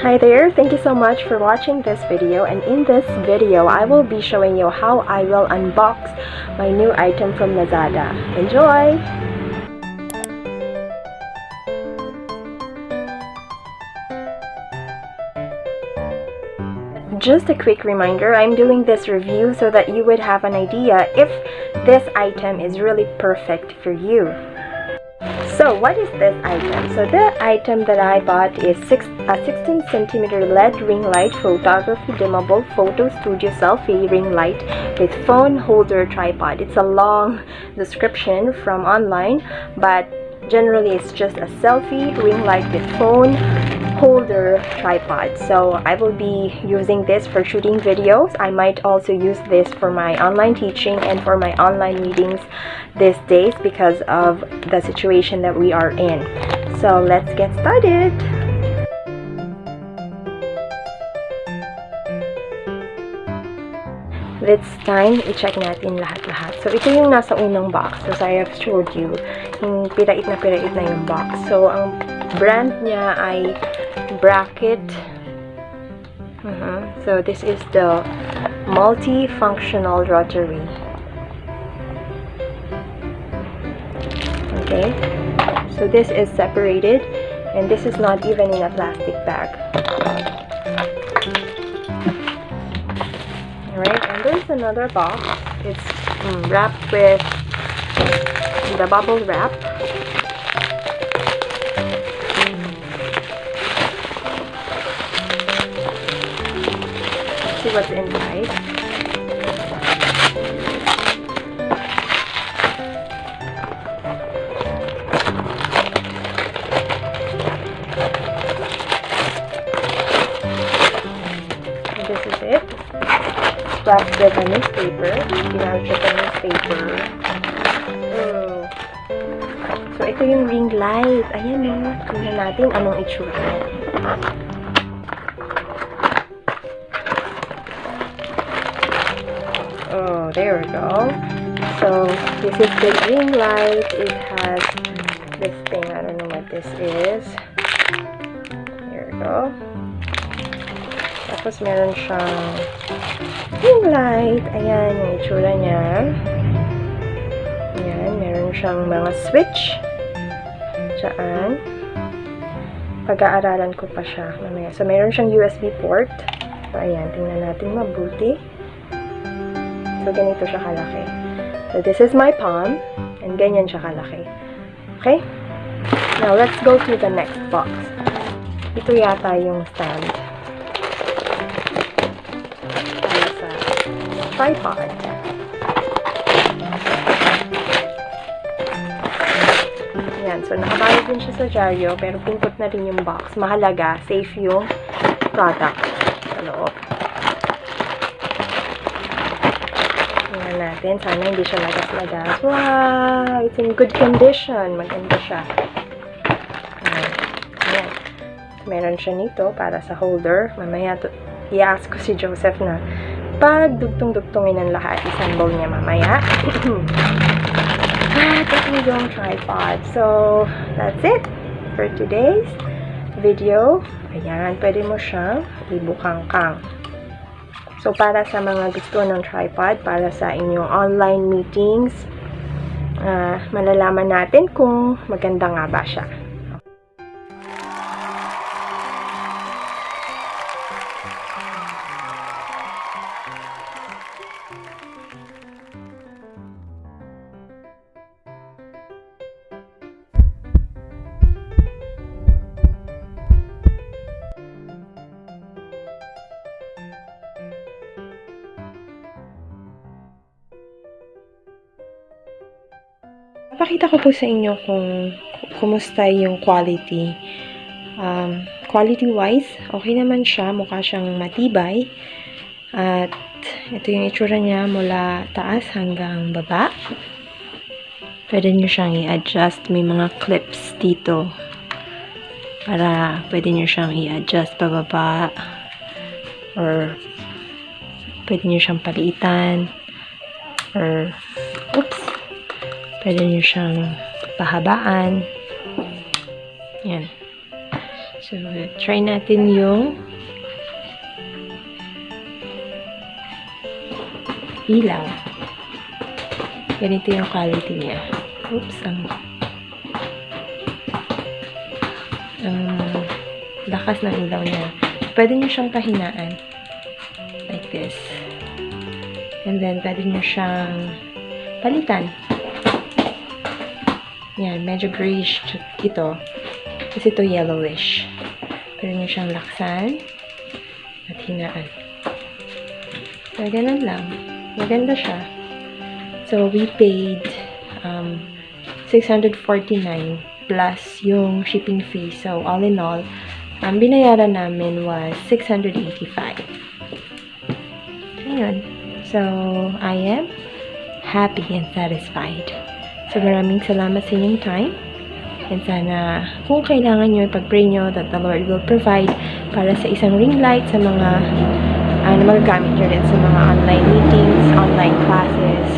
Hi there, thank you so much for watching this video, and in this video I will be showing you how I will unbox my new item from Lazada. Enjoy! Just a quick reminder, I'm doing this review so that you would have an idea if this item is really perfect for you. So what is this item? So the item that I bought is a 16cm LED ring light photography dimmable photo studio selfie ring light with phone holder tripod. It's a long description from online, but generally it's just a selfie ring light with phone holder tripod. So I will be using this for shooting videos. I might also use this for my online teaching and for my online meetings these days because of the situation that we are in. So let's get started. This time, i-check natin lahat-lahat. So, ito yung nasa unang box. As I have showed you, yung pirait na yung box. So, ang brand niya ay Bracket. So, this is the multi-functional rotary. Okay. So, this is separated, and this is not even in a plastic bag. Alright, and there's another box. It's wrapped with the bubble wrap. Let's see what's inside. And this is it. Wrapped with a newspaper. Pinarcho sa newspaper. So, ito yung ring light. Ayan o. Tingnan natin anong itsura. Oh, there we go. So, this is the ring light. It has this thing. I don't know what this is. There we go. Tapos, meron siyang ring light. Ayan, yung itsura niya. Ayan, meron siyang mga switch. Diyan. Pag-aaralan ko pa siya mamaya. So, meron siyang USB port. So, ayan, tingnan natin mabuti. So, ganito siya kalaki. So, this is my palm. And ganyan siya kalaki. Okay? Now, let's go to the next box. Ito yata yung stand. Tripod. Ayan. So, nakabayad din siya sa dyaryo, pero pinkot na rin yung box. Mahalaga, safe yung product sa loob. Tingnan natin. Sana hindi siya lagas-lagas. Wow! It's in good condition. Maganda siya. Ayan. So, meron siya nito para sa holder. Mamaya, i-ask ko si Joseph na pag dugtong-dugtongin ng lahat, isang bowl niya mamaya. At ito yung tripod. So, that's it for today's video. Ayan, pwede mo siyang ibukang-kang. So, para sa mga gusto ng tripod, para sa inyong online meetings, malalaman natin kung maganda nga ba siya. Pakita ko po sa inyo kung kumusta yung quality. Quality-wise, okay naman siya. Mukha siyang matibay. At ito yung itsura niya mula taas hanggang baba. Pwede nyo siyang i-adjust. May mga clips dito. Para pwede nyo siyang i-adjust pababa. Or pwede nyo siyang paliitan. Or, oops. Pwede nyo siyang pahabaan. Yan. So, try natin yung ilaw. Ganito yung quality niya. Oops, ang lakas ng ilaw niya. Pwede nyo siyang pahinaan. Like this. And then, pwede nyo siyang palitan. Yan, medyo grayish ito. Kasi ito yellowish. Pwede nyo siyang laksan at hinaan. So, ganun lang. Maganda siya. So, we paid 649 plus yung shipping fee. So, all in all, ang binayaran namin was 685. Ayun. So, I am happy and satisfied. So, maraming salamat sa inyong time. And sana, kung kailangan nyo, pag-pray nyo that the Lord will provide para sa isang ring light sa mga na magagamit nyo rin sa mga online meetings, online classes,